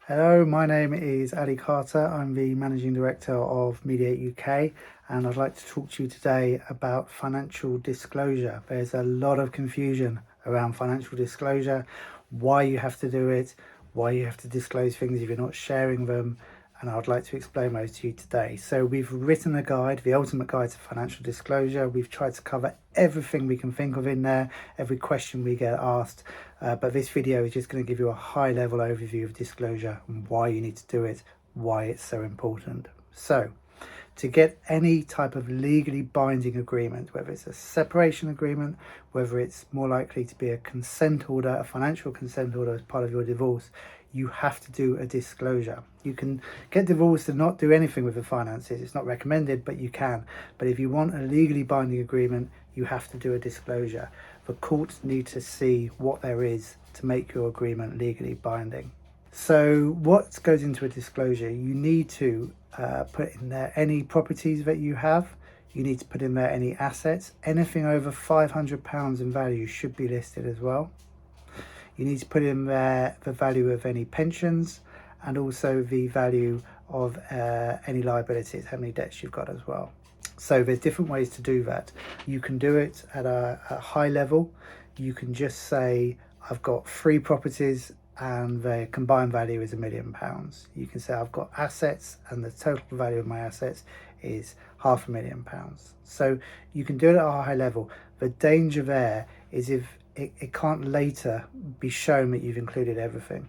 Hello, my name is Ali Carter. I'm the Managing Director of Mediate UK, and I'd like to talk to you today about financial disclosure. There's a lot of confusion around financial disclosure, why you have to do it, why you have to disclose things if you're not sharing them, and I'd like to explain those to you today. So we've written a guide, the ultimate guide to financial disclosure. We've tried to cover everything we can think of in there, every question we get asked, but this video is just going to give you a high level overview of disclosure and why you need to do it, why it's so important. So to get any type of legally binding agreement, whether it's a separation agreement, whether it's more likely to be a consent order, a financial consent order as part of your divorce, you have to do a disclosure. You can get divorced and not do anything with the finances. It's not recommended, but you can. But if you want a legally binding agreement, you have to do a disclosure. The courts need to see what there is to make your agreement legally binding. So what goes into a disclosure? You need to put in there any properties that you have. You need to put in there any assets. Anything over £500 in value should be listed as well. You need to put in there the value of any pensions and also the value of any liabilities, how many debts you've got as well. So there's different ways to do that. You can do it at a high level. You can just say, I've got 3 properties and the combined value is £1 million. You can say I've got assets and the total value of my assets is £500,000. So you can do it at a high level. The danger there is if it can't later be shown that you've included everything.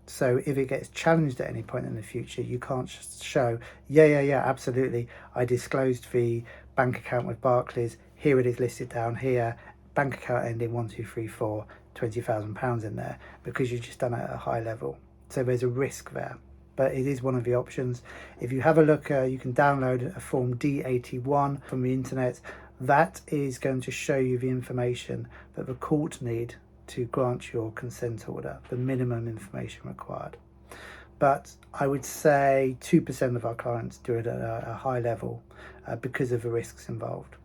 So if it gets challenged at any point in the future, you can't just show, yeah, absolutely, I disclosed the bank account with Barclays, here it is listed down here, bank account ending 1234, £20,000 in there, because you've just done it at a high level. So there's a risk there, but it is one of the options. If you have a look, you can download a form D81 from the internet. That is going to show you the information that the court need to grant your consent order, the minimum information required. But I would say 2% of our clients do it at a high level because of the risks involved.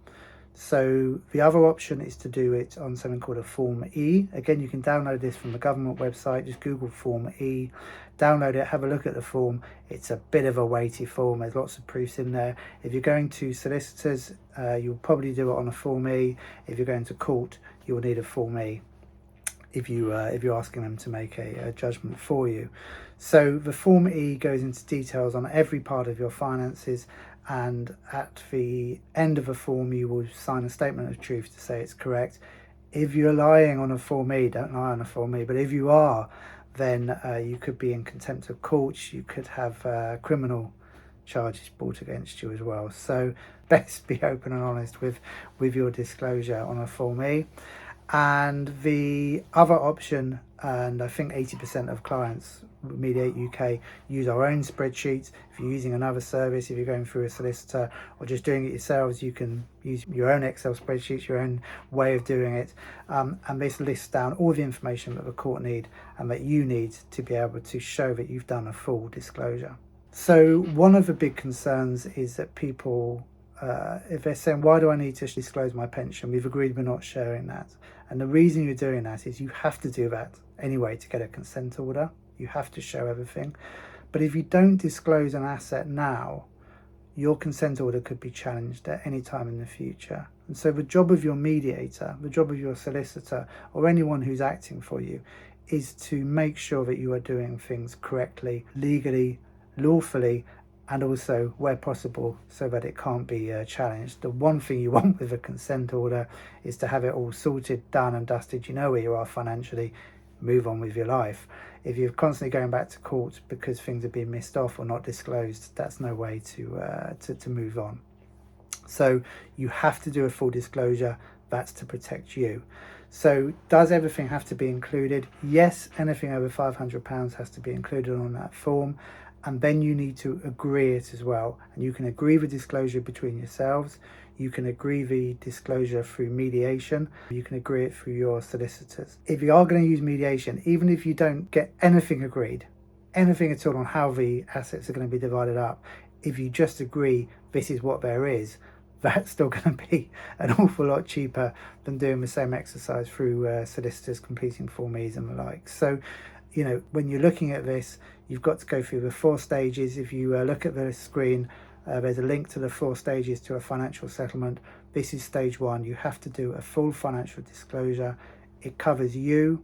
So the other option is to do it on something called a Form E. Again, you can download this from the government website. Just Google Form E, download it, have a look at the form. It's a bit of a weighty form. There's lots of proofs in there. If you're going to solicitors, you'll probably do it on a Form E. If you're going to court, you'll need a Form E if you're asking them to make a judgment for you. So the Form E goes into details on every part of your finances, and at the end of a form you will sign a statement of truth to say it's correct. If you're lying on a Form E, don't lie on a Form E, but if you are, then you could be in contempt of court. You could have criminal charges brought against you as well. So best be open and honest with your disclosure on a Form E. And the other option, and I think 80% of clients Mediate UK use our own spreadsheets. If you're using another service, if you're going through a solicitor or just doing it yourselves, you can use your own Excel spreadsheets, your own way of doing it, and this lists down all the information that the court need and that you need to be able to show that you've done a full disclosure. So one of the big concerns is that people, if they're saying, why do I need to disclose my pension? We've agreed we're not sharing that. And the reason you're doing that is you have to do that anyway to get a consent order. You have to show everything. But if you don't disclose an asset now, your consent order could be challenged at any time in the future. And so the job of your mediator, the job of your solicitor, or anyone who's acting for you, is to make sure that you are doing things correctly, legally, lawfully, and also where possible so that it can't be challenged. The one thing you want with a consent order is to have it all sorted, done and dusted. You know where you are financially, move on with your life. If you're constantly going back to court because things are being missed off or not disclosed, that's no way to move on. So you have to do a full disclosure. That's to protect you. So does everything have to be included? Yes, anything over £500 has to be included on that form. And then you need to agree it as well. And you can agree the disclosure between yourselves. You can agree the disclosure through mediation. You can agree it through your solicitors. If you are going to use mediation, even if you don't get anything agreed, anything at all on how the assets are going to be divided up, if you just agree this is what there is, that's still going to be an awful lot cheaper than doing the same exercise through solicitors completing Form Es and the like. So when you're looking at this, you've got to go through the 4 stages. If you look at the screen, there's a link to the 4 stages to a financial settlement. This is stage 1. You have to do a full financial disclosure. It covers you,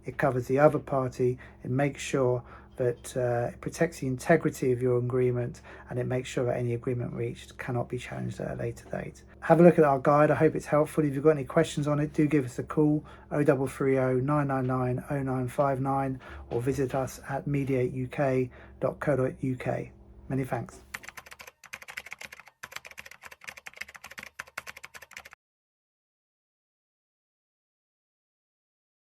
it covers the other party, it makes sure that it protects the integrity of your agreement, and it makes sure that any agreement reached cannot be challenged at a later date. Have a look at our guide. I hope it's helpful. If you've got any questions on it, do give us a call, 0330 999 0959, or visit us at mediateuk.co.uk. Many thanks.